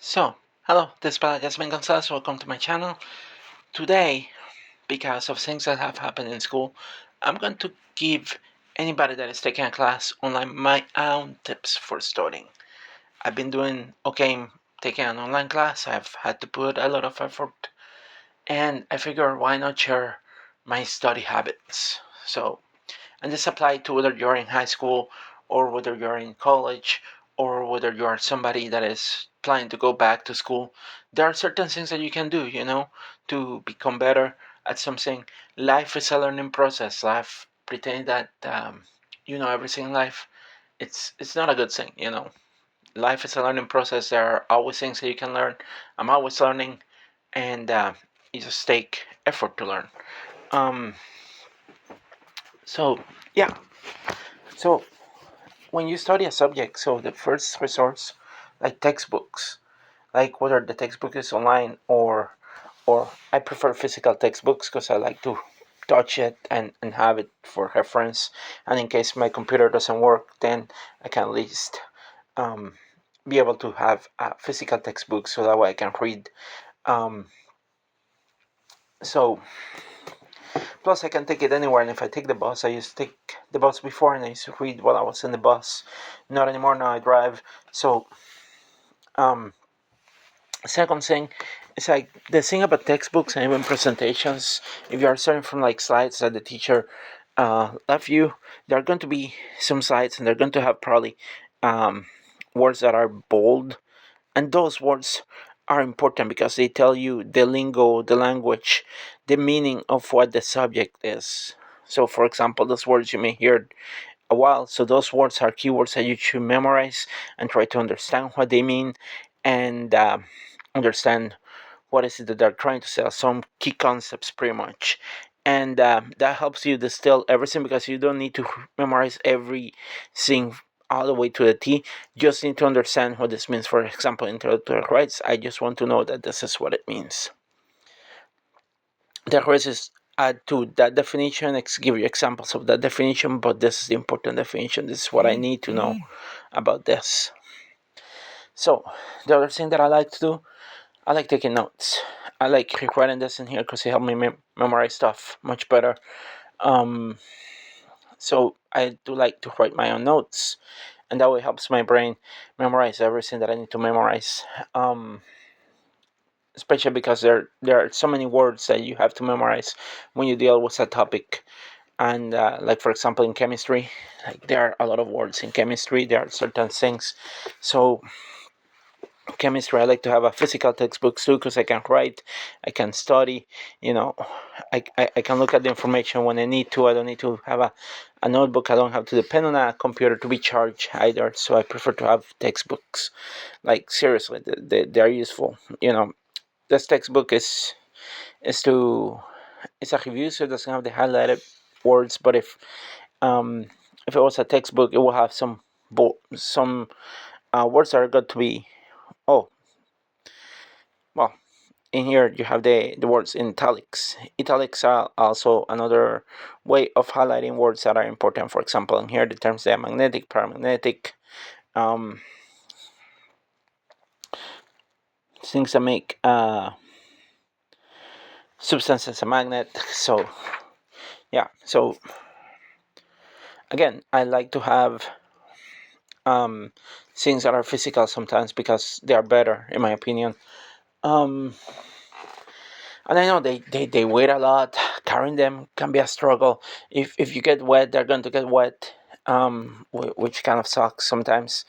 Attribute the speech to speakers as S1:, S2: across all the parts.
S1: Hello, this is Jasmine Gonzalez. Welcome to my channel. Today, because of things that have happened in school, I'm going to give anybody that is taking a class online my own tips for studying. I've been doing okay taking an online class. I've had to put a lot of effort, and I figure why not share my study habits. And this applies to whether you're in high school or whether you're in college or whether you're somebody that is planning to go back to school. There are certain things that you can do, to become better at something. Life is a learning process. Life, pretending that you know everything in life, it's not a good thing. Life is a learning process. There are always things that you can learn. I'm always learning, and it just take effort to learn. Um, so yeah, so when you study a subject, so the first resource, like textbooks, like whether the textbook is online or I prefer physical textbooks because I like to touch it and have it for reference. And in case my computer doesn't work, then I can at least um, be able to have a physical textbook so that way I can read. Um, so plus I can take it anywhere. And if I take the bus, I used to take the bus before and I used to read while I was in the bus. Not anymore. Now I drive. So um, second thing is like the thing about textbooks and even presentations. If you are starting from like slides that the teacher left you, there are going to be some slides and they're going to have probably um, words that are bold, and those words are important because they tell you the lingo, the language, the meaning of what the subject is. So, for example, those words you may hear a while. So those words are keywords that you should memorize and try to understand what they mean and understand what is it that they're trying to sell. Some key concepts, pretty much. And that helps you distill everything because you don't need to memorize everything all the way to the T. You just need to understand what this means. For example, introductory rights, I just want to know that this is what it means. The rest is add to that definition, give you examples of that definition, but this is the important definition. This is what I need to know about this. So, the other thing that I like to do, I like taking notes. I like writing this in here because it helps me memorize stuff much better. Um, so, I do like to write my own notes, and that way helps my brain memorize everything that I need to memorize. Especially because there are so many words that you have to memorize when you deal with a topic. And like for example in chemistry, like there are a lot of words in chemistry. There are certain things. So chemistry, I like to have a physical textbook too because I can write, I can study. you know I can look at the information when I need to. I don't need to have a notebook. I don't have to depend on a computer to be charged either, so I prefer to have textbooks. Like seriously, they're useful. This textbook is to it's a review, so it doesn't have the highlighted words. But um, if it was a textbook, it will have some words that are going to be. Oh, well, in here you have the words in italics. Italics are also another way of highlighting words that are important. For example, in here the terms diamagnetic, paramagnetic, um, things that make substances a magnet. So yeah, so again, I like to have um, things that are physical sometimes because they are better, in my opinion. Um, and I know they weigh a lot. Carrying them can be a struggle. If you get wet, they're going to get wet, which kind of sucks sometimes.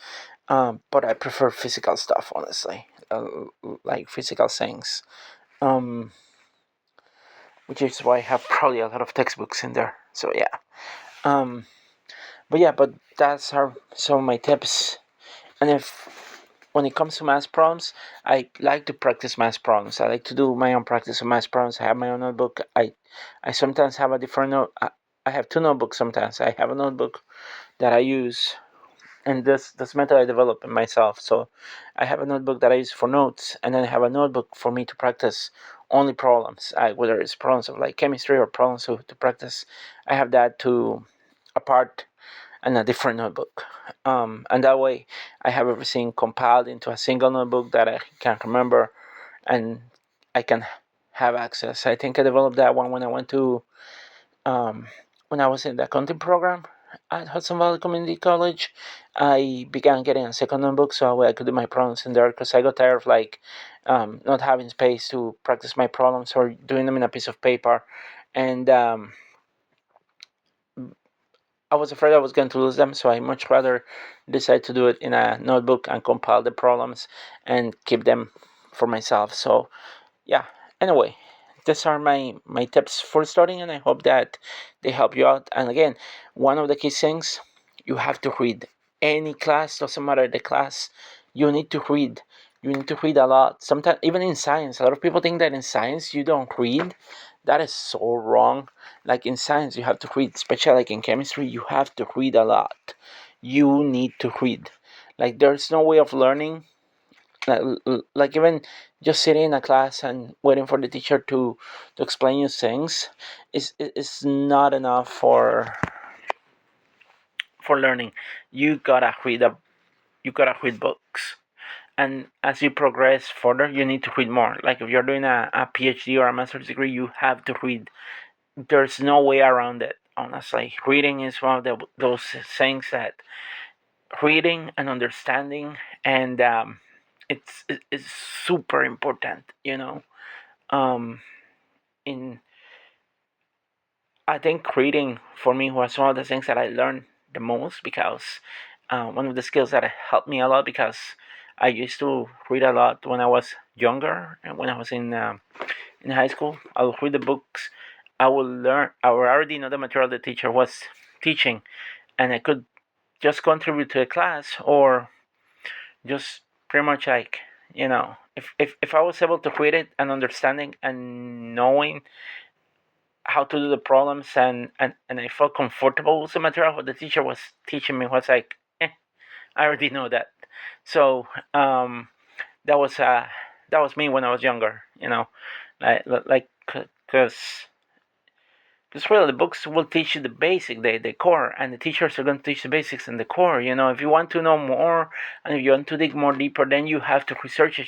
S1: But I prefer physical stuff, honestly, like physical things. Um, which is why I have probably a lot of textbooks in there. So yeah. Um, but that's are some of my tips. And if when it comes to math problems, I like to practice math problems. I like to do my own practice of math problems. I have my own notebook. I sometimes have a different note. I have two notebooks sometimes. I have a notebook that I use, and this method I developed myself. So I have a notebook that I use for notes, and then I have a notebook for me to practice only problems, whether it's problems of like chemistry or problems to practice. I have that to apart and a different notebook. And that way, I have everything compiled into a single notebook that I can remember, and I can have access. I think I developed that one when I went to um, when I was in the accounting program at Hudson Valley Community College. I began getting a second notebook so I could do my problems in there because I got tired of not having space to practice my problems or doing them in a piece of paper, and I was afraid I was going to lose them, so I much rather decide to do it in a notebook and compile the problems and keep them for myself. So yeah. Anyway, these are my tips for studying, and I hope that they help you out. And again, one of the key things, you have to read. Any class, doesn't matter the class, you need to read. You need to read a lot. Sometimes even in science, a lot of people think that in science you don't read. That is so wrong. Like in science, you have to read, especially like in chemistry, you have to read a lot. You need to read. Like there's no way of learning like, like even just sitting in a class and waiting for the teacher to explain you things is not enough for learning. You gotta read books, and as you progress further you need to read more. Like if you're doing a PhD or a master's degree, you have to read. There's no way around it, honestly. Reading is one of those things that reading and understanding, and it's super important, um in I think reading for me was one of the things that I learned the most, because one of the skills that helped me a lot, because I used to read a lot when I was younger, and when I was in high school I would read the books. I would already know the material the teacher was teaching, and I could just contribute to the class, or just pretty much like, if I was able to read it and understanding and knowing how to do the problems, and I felt comfortable with the material what the teacher was teaching me, was like, I already know that. So that was uh that was me when I was younger, like because really the books will teach you the basic, the core, and the teachers are going to teach the basics and the core. If you want to know more and if you want to dig more deeper, then you have to research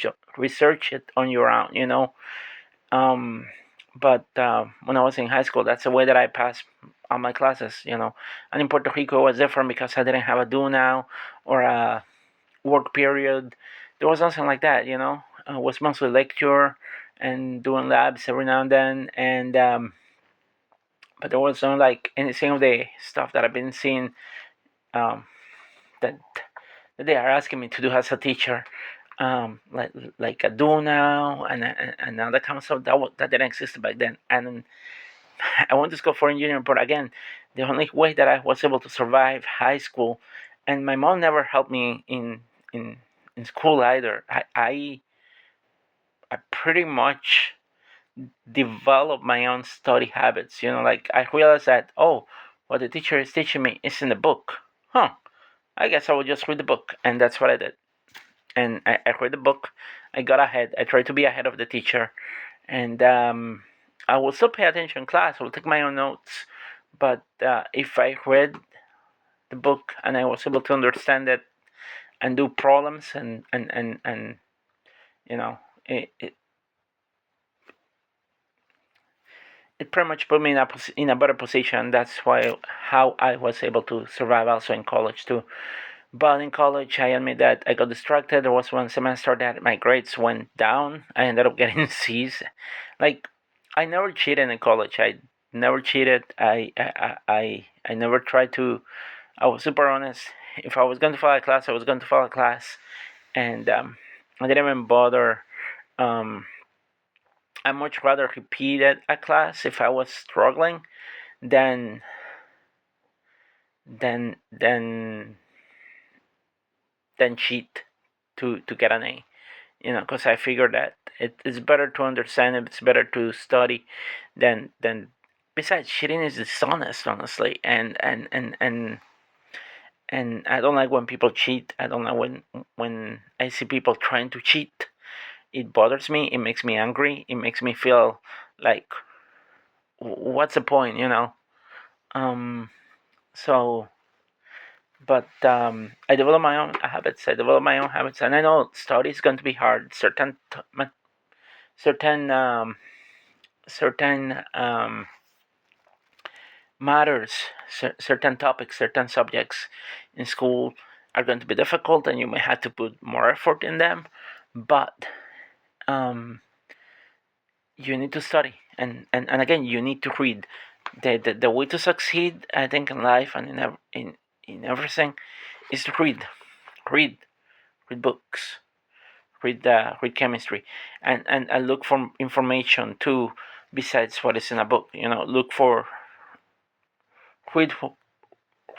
S1: it on your own. Um, but when I was in high school, that's the way that I passed all my classes. And in Puerto Rico, it was different because I didn't have a do now or a work period. There was nothing like that. It was mostly lecture and doing labs every now and then, and but there was no like anything of the stuff that I've been seeing, um, that they are asking me to do as a teacher, like a do now and all that kind of stuff that didn't exist back then. And I went to school for engineering, but again, the only way that I was able to survive high school, and my mom never helped me in in school either. I pretty much developed my own study habits. Like I realized that, oh, what the teacher is teaching me is in the book. Huh. I guess I will just read the book, and that's what I did. And I read the book. I got ahead. I tried to be ahead of the teacher, and I will still pay attention in class. I will take my own notes, but if I read the book and I was able to understand it and do problems, and you know it, it it pretty much put me in a better position. That's why how I was able to survive also in college too. But in college, I admit that I got distracted. There was one semester that my grades went down. I ended up getting C's. Like, I never cheated in college. I never cheated. I never tried to. I was super honest. If I was going to follow a class, I was going to follow a class, and I didn't even bother. Um, I much rather repeated a class if I was struggling than than than than cheat to get an A. Because I figured that it's better to understand it, it's better to study than. Besides, cheating is dishonest, honestly, and I don't like when people cheat. I don't like when I see people trying to cheat. It bothers me. It makes me angry. It makes me feel like, what's the point? Um. So but I develop my own habits. I develop my own habits, and I know study is going to be hard. Certain certain matters, certain topics, certain subjects in school are going to be difficult, and you may have to put more effort in them. But um, you need to study, and again, you need to read. The way to succeed, I think, in life and in everything is to read, read books, read chemistry, and look for information too besides what is in a book. Look for read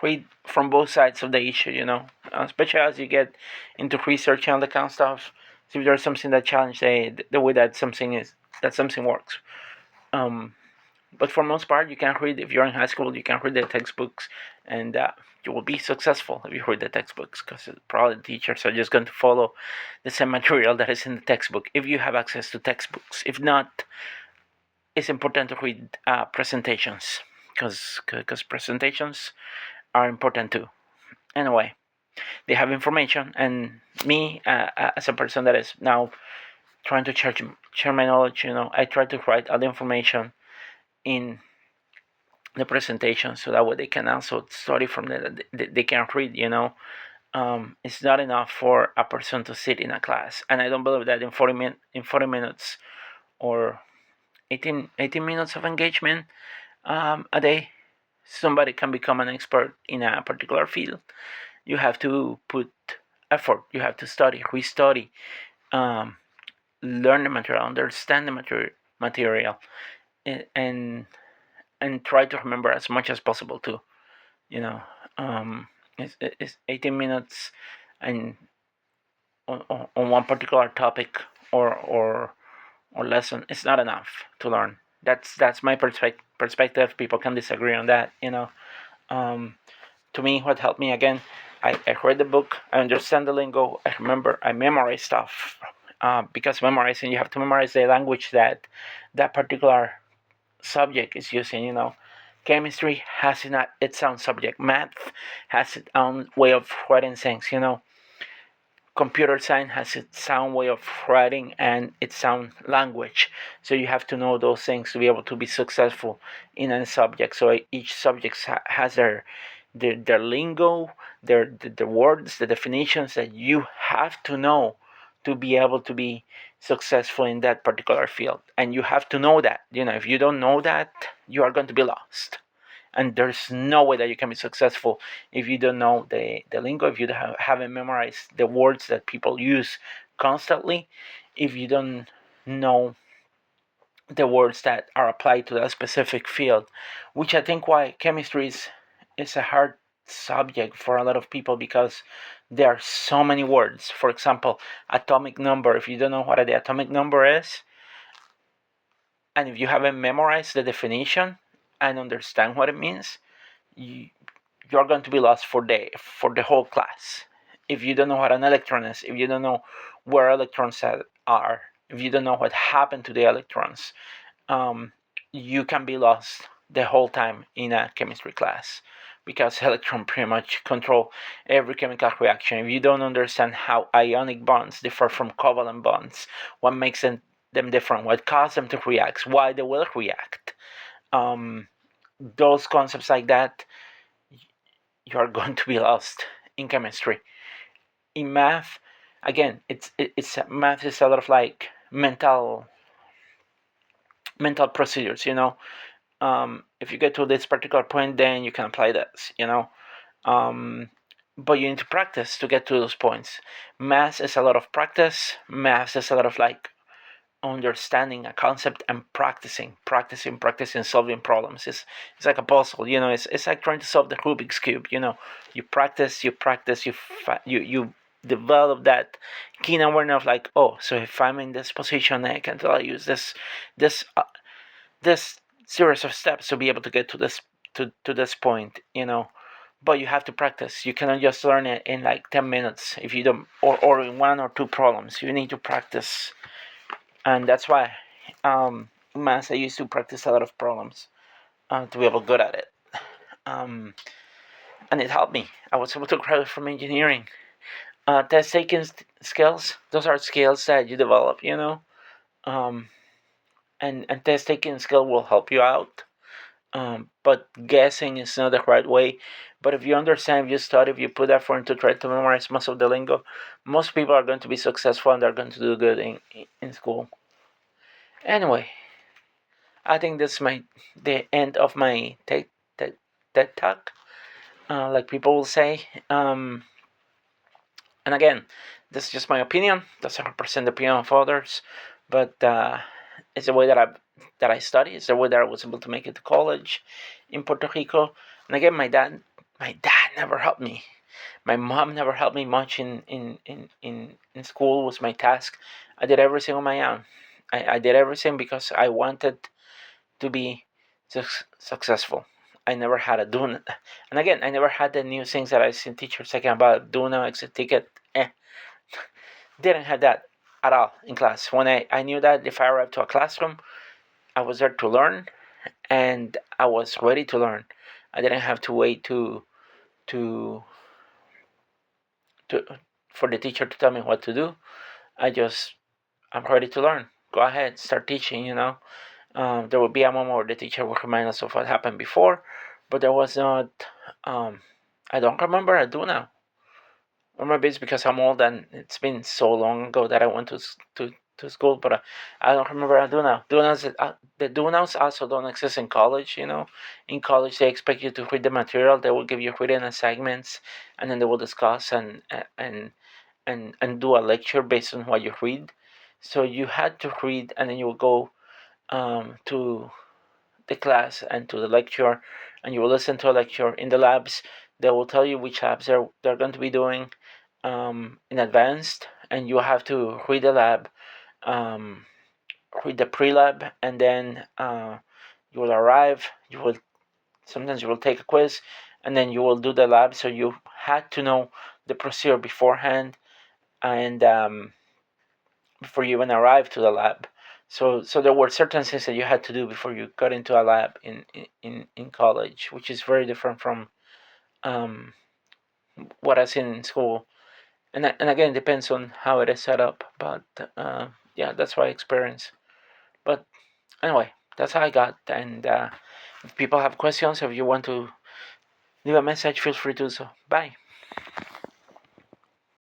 S1: read from both sides of the issue. Especially as you get into research and all that kind of stuff. See if there's something that challenges the way that something works. Um, but for most part, you can read. If you're in high school, you can read the textbooks, and you will be successful if you read the textbooks, because probably the teachers are just going to follow the same material that is in the textbook if you have access to textbooks. If not, it's important to read presentations, because presentations are important too. Anyway, they have information, and me, as a person that is now trying to share my knowledge, I try to write all the information in the presentation, so that way they can also study from it. They can read. It's not enough for a person to sit in a class, and I don't believe that in 40 minutes or 18 minutes of engagement a day, somebody can become an expert in a particular field. You have to put effort. You have to study, restudy, um, learn the material, understand the material, and try to remember as much as possible too. You know, um, it's 18 minutes and on one particular topic or lesson. It's not enough to learn. That's my perspective. People can disagree on that. Um, to me, what helped me again, I read the book, I understand the lingo, I remember, I memorize stuff. Because memorizing, you have to memorize the language that particular subject is using. Chemistry has its own subject. Math has its own way of writing things. Computer science has its own way of writing and its own language. So you have to know those things to be able to be successful in a subject. So each subject has their lingo, their words, the definitions that you have to know to be able to be successful in that particular field. And you have to know that. If you don't know that, you are going to be lost. And there's no way that you can be successful if you don't know the lingo, if you haven't memorized the words that people use constantly, if you don't know the words that are applied to that specific field, which I think why chemistry is a hard subject for a lot of people, because there are so many words. For example, atomic number. If you don't know what the atomic number is, and if you haven't memorized the definition and understand what it means, you're going to be lost for the whole class. If you don't know what an electron is, if you don't know where electrons are, if you don't know what happened to the electrons, you can be lost the whole time in a chemistry class, because electrons pretty much control every chemical reaction. If you don't understand how ionic bonds differ from covalent bonds, what makes them different, what causes them to react, why they will react, those concepts like that, you are going to be lost in chemistry. In math, again, math is a lot of like mental procedures. If you get to this particular point, then you can apply this. Um, but you need to practice to get to those points. Math is a lot of practice. Math is a lot of like understanding a concept and practicing solving problems. It's like a puzzle. It's like trying to solve the Rubik's cube. You practice, you develop that keen awareness of like, oh, so if I'm in this position, I can use this this series of steps to be able to get to this point. But you have to practice. You cannot just learn it in like 10 minutes if you don't, or in one or two problems. You need to practice. And that's why math, I used to practice a lot of problems to be able to good at it. Um, and it helped me. I was able to graduate from engineering. Test taking skills, those are skills that you develop, um, and test taking skill will help you out. But guessing is not the right way. But if you understand, if you study, if you put effort into try to memorize most of the lingo, most people are going to be successful and they're going to do good in school. Anyway, I think this is the end of my TED talk, like people will say. And again, this is just my opinion. Doesn't represent the opinion of others, but it's the way that I study. It's the way that I was able to make it to college in Puerto Rico. And again, my dad never helped me. My mom never helped me much in school. Was my task. I did everything on my own. I did everything because I wanted to be successful. I never had a Duna. And again, I never had the new things that I seen teachers talking about Duna, exit ticket. Didn't have that at all in class. When I knew that if I arrived to a classroom, I was there to learn and I was ready to learn. I didn't have to wait to to for the teacher to tell me what to do. I'm ready to learn. Go ahead, start teaching. There would be a moment where the teacher would remind us of what happened before, but there was not. Um, I don't remember. I do now. Or maybe it's because I'm old and it's been so long ago that I went to school, but I don't remember. I do now. The do nows also don't exist in college. In college they expect you to read the material. They will give you written assignments, and then they will discuss and do a lecture based on what you read. So you had to read, and then you will go to the class and to the lecture, and you will listen to a lecture. In the labs, they will tell you which labs they're going to be doing in advance, and you have to read the lab, um, read the pre-lab, and then you will arrive. Sometimes you will take a quiz, and then you will do the lab. So you had to know the procedure beforehand, and before you even arrived to the lab. So there were certain things that you had to do before you got into a lab in college, which is very different from um, what I seen in school. And again, it depends on how it is set up. But yeah, that's my experience. But anyway, that's how I got. And if people have questions, if you want to leave a message, feel free to do so. Bye.